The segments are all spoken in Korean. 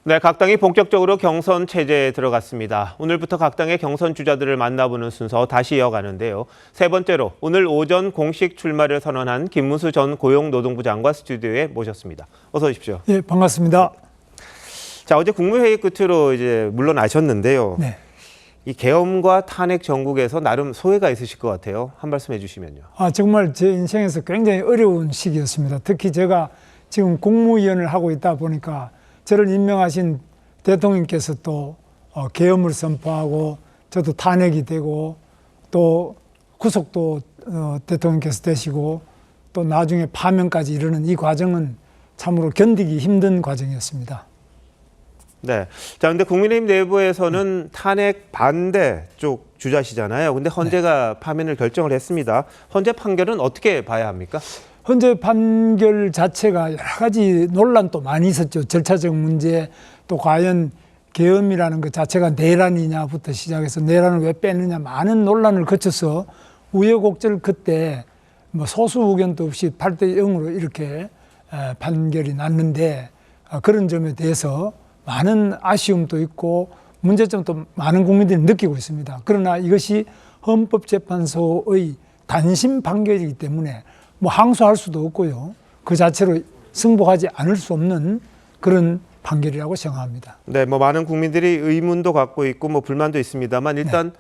네, 각 당이 본격적으로 경선 체제에 들어갔습니다. 오늘부터 각 당의 경선 주자들을 만나보는 순서 다시 이어가는데요. 세 번째로 오늘 오전 공식 출마를 선언한 김문수 전 고용노동부 장관 스튜디오에 모셨습니다. 어서 오십시오. 네, 반갑습니다. 자, 어제 국무회의 끝으로 이제 물러나셨는데요. 네. 이 계엄과 탄핵 전국에서 나름 소회가 있으실 것 같아요. 한 말씀 해주시면요. 정말 제 인생에서 굉장히 어려운 시기였습니다. 특히 제가 지금 국무위원을 하고 있다 보니까 저를 임명하신 대통령께서 또 계엄을 선포하고 저도 탄핵이 되고 또 구속도 대통령께서 되시고 또 나중에 파면까지 이르는 이 과정은 참으로 견디기 힘든 과정이었습니다. 네. 자, 근데 국민의힘 내부에서는 탄핵 반대 쪽 주자시잖아요. 근데 헌재가 파면을 결정을 했습니다. 헌재 판결은 어떻게 봐야 합니까? 헌재 판결 자체가 여러 가지 논란도 많이 있었죠. 절차적 문제, 또 과연 계엄이라는 것 자체가 내란이냐부터 시작해서 내란을 왜 뺐느냐 많은 논란을 거쳐서 우여곡절 그때 뭐 소수 의견도 없이 8대 0으로 이렇게 판결이 났는데 그런 점에 대해서 많은 아쉬움도 있고 문제점도 많은 국민들이 느끼고 있습니다. 그러나 이것이 헌법재판소의 단심 판결이기 때문에 뭐 항소할 수도 없고요. 그 자체로 승복하지 않을 수 없는 그런 판결이라고 생각합니다. 네, 뭐 많은 국민들이 의문도 갖고 있고 뭐 불만도 있습니다만 일단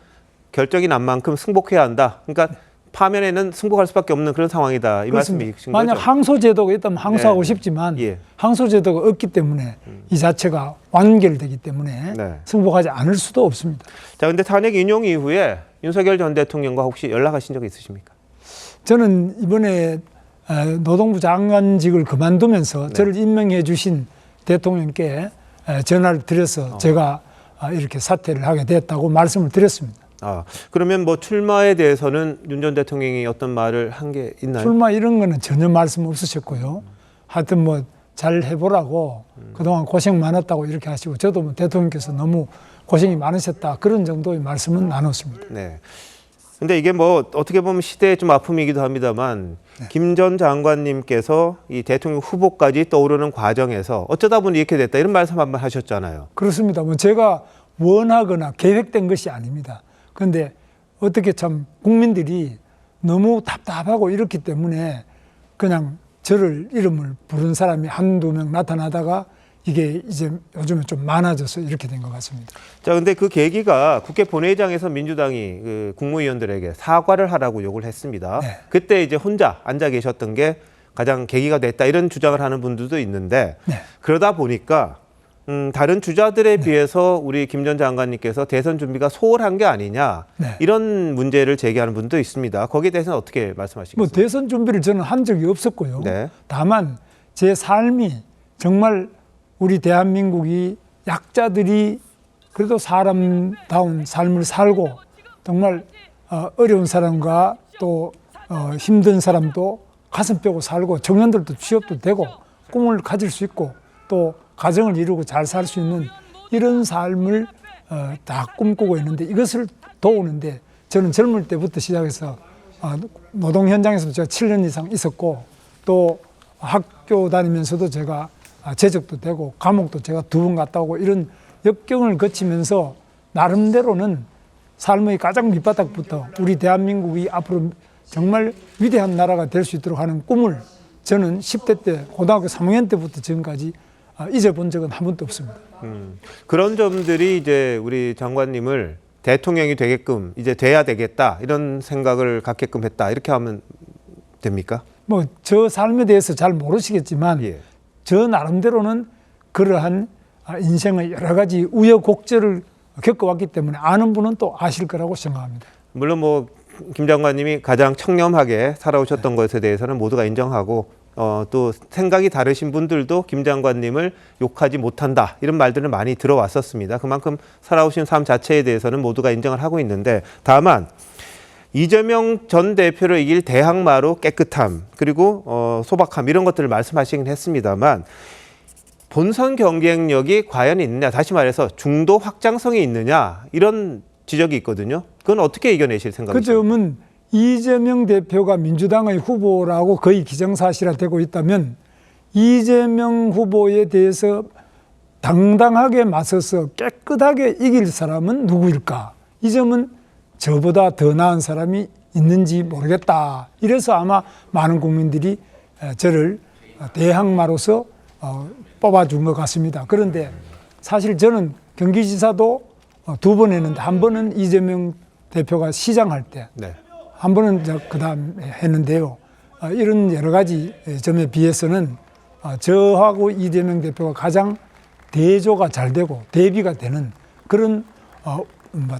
결정이 난 만큼 승복해야 한다. 그러니까 파면에는 승복할 수밖에 없는 그런 상황이다. 이 말씀이신 거죠? 만약 항소 제도가 있다면 항소하고 싶지만 항소 제도가 없기 때문에 이 자체가 완결되기 때문에 승복하지 않을 수도 없습니다. 자, 근데 탄핵 인용 이후에 윤석열 전 대통령과 혹시 연락하신 적 있으십니까? 저는 이번에 노동부 장관직을 그만두면서 저를 임명해 주신 대통령께 전화를 드려서 제가 이렇게 사퇴를 하게 됐다고 말씀을 드렸습니다. 그러면 뭐 출마에 대해서는 윤 전 대통령이 어떤 말을 한 게 있나요? 출마 이런 거는 전혀 말씀 없으셨고요. 하여튼 뭐 잘 해보라고 그동안 고생 많았다고 이렇게 하시고 저도 뭐 대통령께서 너무 고생이 많으셨다 그런 정도의 말씀은 나눴습니다. 네. 근데 이게 뭐 어떻게 보면 시대의 좀 아픔이기도 합니다만 김 전 장관님께서 이 대통령 후보까지 떠오르는 과정에서 어쩌다 보니 이렇게 됐다 이런 말씀 한번 하셨잖아요. 그렇습니다. 뭐 제가 원하거나 계획된 것이 아닙니다. 그런데 어떻게 참 국민들이 너무 답답하고 이렇기 때문에 그냥 저를 이름을 부른 사람이 한두 명 나타나다가 이게 이제 요즘에 좀 많아져서 이렇게 된 것 같습니다. 자, 근데 그 계기가 국회 본회의장에서 민주당이 그 국무위원들에게 사과를 하라고 요구를 했습니다. 그때 이제 혼자 앉아 계셨던 게 가장 계기가 됐다 이런 주장을 하는 분들도 있는데 그러다 보니까 다른 주자들에 비해서 우리 김 전 장관님께서 대선 준비가 소홀한 게 아니냐 이런 문제를 제기하는 분도 있습니다. 거기에 대해서는 어떻게 말씀하시겠습니까? 뭐 대선 준비를 저는 한 적이 없었고요. 다만 제 삶이 정말 우리 대한민국이 약자들이 그래도 사람다운 삶을 살고 정말 어려운 사람과 또 힘든 사람도 가슴 펴고 살고 청년들도 취업도 되고 꿈을 가질 수 있고 또 가정을 이루고 잘 살 수 있는 이런 삶을 다 꿈꾸고 있는데 이것을 도우는데 저는 젊을 때부터 시작해서 노동 현장에서도 제가 7년 이상 있었고 또 학교 다니면서도 제가 재적도 되고 감옥도 제가 2번 갔다 오고 이런 역경을 거치면서 나름대로는 삶의 가장 밑바닥부터 우리 대한민국이 앞으로 정말 위대한 나라가 될 수 있도록 하는 꿈을 저는 10대 때 고등학교 3학년 때부터 지금까지 잊어본 적은 한 번도 없습니다. 그런 점들이 이제 우리 장관님을 대통령이 되게끔 이제 돼야 되겠다 이런 생각을 갖게끔 했다 이렇게 하면 됩니까? 뭐 저 삶에 대해서 잘 모르시겠지만 저 나름대로는 그러한 인생의 여러 가지 우여곡절을 겪어왔기 때문에 아는 분은 또 아실 거라고 생각합니다. 물론 뭐 김 장관님이 가장 청렴하게 살아오셨던 것에 대해서는 모두가 인정하고 또 생각이 다르신 분들도 김 장관님을 욕하지 못한다 이런 말들은 많이 들어왔었습니다. 그만큼 살아오신 삶 자체에 대해서는 모두가 인정을 하고 있는데 다만 이재명 전 대표를 이길 대항마로 깨끗함 그리고 소박함 이런 것들을 말씀하시긴 했습니다만 본선 경쟁력이 과연 있느냐 다시 말해서 중도 확장성이 있느냐 이런 지적이 있거든요. 그건 어떻게 이겨내실 생각이십니까? 그 점은 이재명 대표가 민주당의 후보라고 거의 기정사실화되고 있다면 이재명 후보에 대해서 당당하게 맞서서 깨끗하게 이길 사람은 누구일까? 이 점은 저보다 더 나은 사람이 있는지 모르겠다. 이래서 아마 많은 국민들이 저를 대항마로서 뽑아준 것 같습니다. 그런데 사실 저는 경기지사도 2번 했는데 한 번은 이재명 대표가 시장할 때, 네. 한 번은 그다음 했는데요. 이런 여러 가지 점에 비해서는 저하고 이재명 대표가 가장 대조가 잘 되고 대비가 되는 그런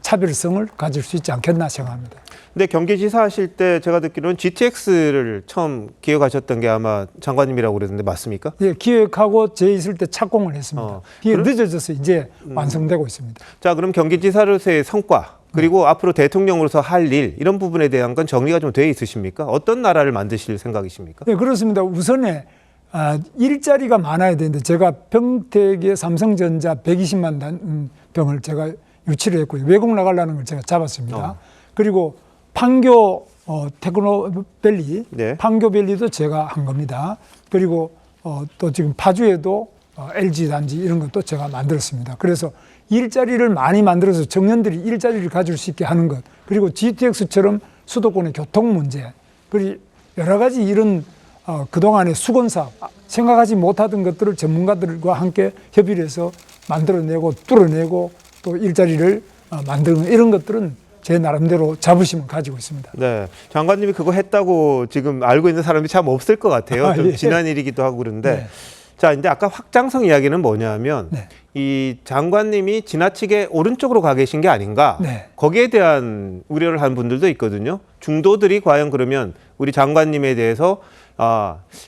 차별성을 가질 수 있지 않겠나 생각합니다. 근데 경기지사 하실 때 제가 듣기로는 GTX를 처음 기획하셨던 게 아마 장관님이라고 그러는데 맞습니까? 예, 기획하고 제 있을 때 착공을 했습니다. 이게 늦어져서 이제 완성되고 있습니다. 자, 그럼 경기지사로서의 성과 그리고 앞으로 대통령으로서 할 일 이런 부분에 대한 건 정리가 좀 돼 있으십니까? 어떤 나라를 만드실 생각이십니까? 네, 그렇습니다. 우선에 일자리가 많아야 되는데 제가 평택의 삼성전자 120만 병을 제가 유치를 했고요. 외국 나가려는 걸 제가 잡았습니다. 그리고 판교 테크노밸리, 네. 판교밸리도 제가 한 겁니다. 그리고 또 지금 파주에도 LG 단지 이런 것도 제가 만들었습니다. 그래서 일자리를 많이 만들어서 청년들이 일자리를 가질 수 있게 하는 것, 그리고 GTX처럼 수도권의 교통 문제, 그리고 여러 가지 이런 그동안의 수건사업, 생각하지 못하던 것들을 전문가들과 함께 협의를 해서 만들어내고 뚫어내고 또 일자리를 만드는 이런 것들은 제 나름대로 자부심을 가지고 있습니다. 네, 장관님이 그거 했다고 지금 알고 있는 사람이 참 없을 것 같아요. 좀 예. 지난 일이기도 하고 그런데. 네. 자, 이제 아까 확장성 이야기는 뭐냐면 네. 이 장관님이 지나치게 오른쪽으로 가 계신 게 아닌가. 네. 거기에 대한 우려를 한 분들도 있거든요. 중도들이 과연 그러면 우리 장관님에 대해서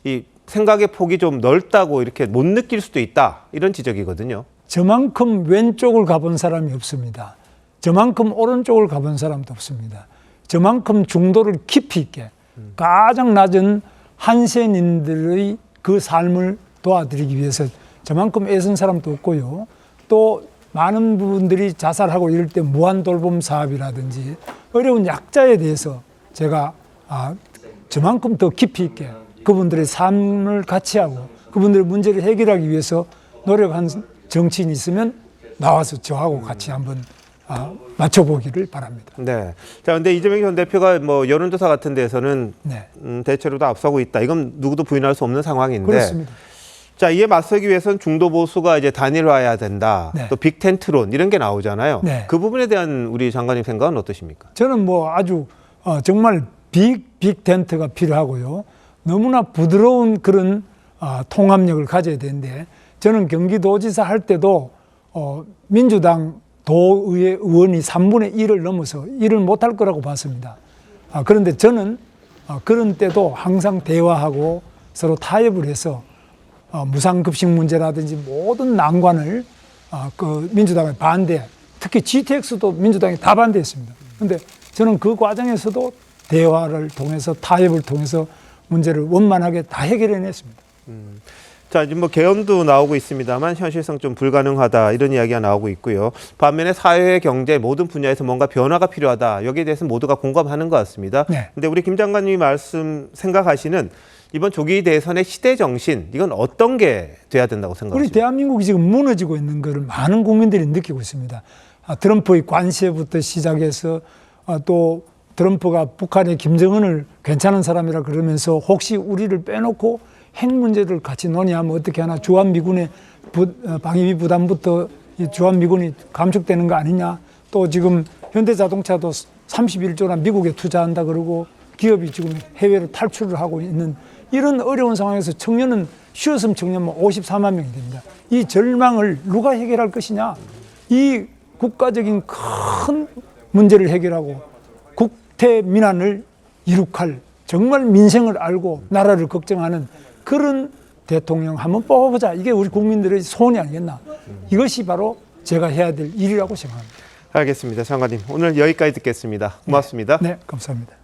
이 생각의 폭이 좀 넓다고 이렇게 못 느낄 수도 있다. 이런 지적이거든요. 저만큼 왼쪽을 가본 사람이 없습니다. 저만큼 오른쪽을 가본 사람도 없습니다. 저만큼 중도를 깊이 있게 가장 낮은 한센인들의 그 삶을 도와드리기 위해서 저만큼 애쓴 사람도 없고요. 또 많은 부분들이 자살하고 이럴 때 무한돌봄 사업이라든지 어려운 약자에 대해서 제가 저만큼 더 깊이 있게 그분들의 삶을 같이 하고 그분들의 문제를 해결하기 위해서 노력한 정치인이 있으면 나와서 저하고 같이 한번 맞춰보기를 바랍니다. 네. 자, 근데 이재명 전 대표가 뭐 여론조사 같은 데서는 네. 대체로도 앞서고 있다. 이건 누구도 부인할 수 없는 상황인데. 그렇습니다. 자, 이에 맞서기 위해서는 중도 보수가 이제 단일화해야 된다. 네. 또 빅텐트론 이런 게 나오잖아요. 네. 그 부분에 대한 우리 장관님 생각은 어떠십니까? 저는 뭐 아주 정말 빅 텐트가 필요하고요. 너무나 부드러운 그런 통합력을 가져야 되는데 저는 경기도지사 할 때도 민주당 도의회 의원이 3분의 1을 넘어서 일을 못할 거라고 봤습니다. 그런데 저는 그런 때도 항상 대화하고 서로 타협을 해서 무상급식 문제라든지 모든 난관을 그 민주당의 반대, 특히 GTX도 민주당이 다 반대했습니다. 그런데 저는 그 과정에서도 대화를 통해서 타협을 통해서 문제를 원만하게 다 해결해냈습니다. 자, 지금 뭐 개헌도 나오고 있습니다만 현실성 좀 불가능하다 이런 이야기가 나오고 있고요. 반면에 사회, 경제 모든 분야에서 뭔가 변화가 필요하다. 여기에 대해서 모두가 공감하는 것 같습니다. 네. 근데 우리 김 장관님이 생각하시는 이번 조기 대선의 시대 정신 이건 어떤 게 돼야 된다고 우리 생각하십니까? 대한민국이 지금 무너지고 있는 것을 많은 국민들이 느끼고 있습니다. 트럼프의 관세부터 시작해서 또 트럼프가 북한의 김정은을 괜찮은 사람이라 그러면서 혹시 우리를 빼놓고 핵 문제를 같이 논의하면 어떻게 하나, 주한미군의 방위비 부담부터 주한미군이 감축되는 거 아니냐, 또 지금 현대자동차도 31조나 미국에 투자한다 그러고 기업이 지금 해외로 탈출을 하고 있는 이런 어려운 상황에서 청년은 쉬었으면 청년만 54만 명이 됩니다. 이 절망을 누가 해결할 것이냐, 이 국가적인 큰 문제를 해결하고 국태민안을 이룩할 정말 민생을 알고 나라를 걱정하는 그런 대통령 한번 뽑아보자. 이게 우리 국민들의 소원이 아니겠나. 이것이 바로 제가 해야 될 일이라고 생각합니다. 알겠습니다. 장관님 오늘 여기까지 듣겠습니다. 고맙습니다. 네, 감사합니다.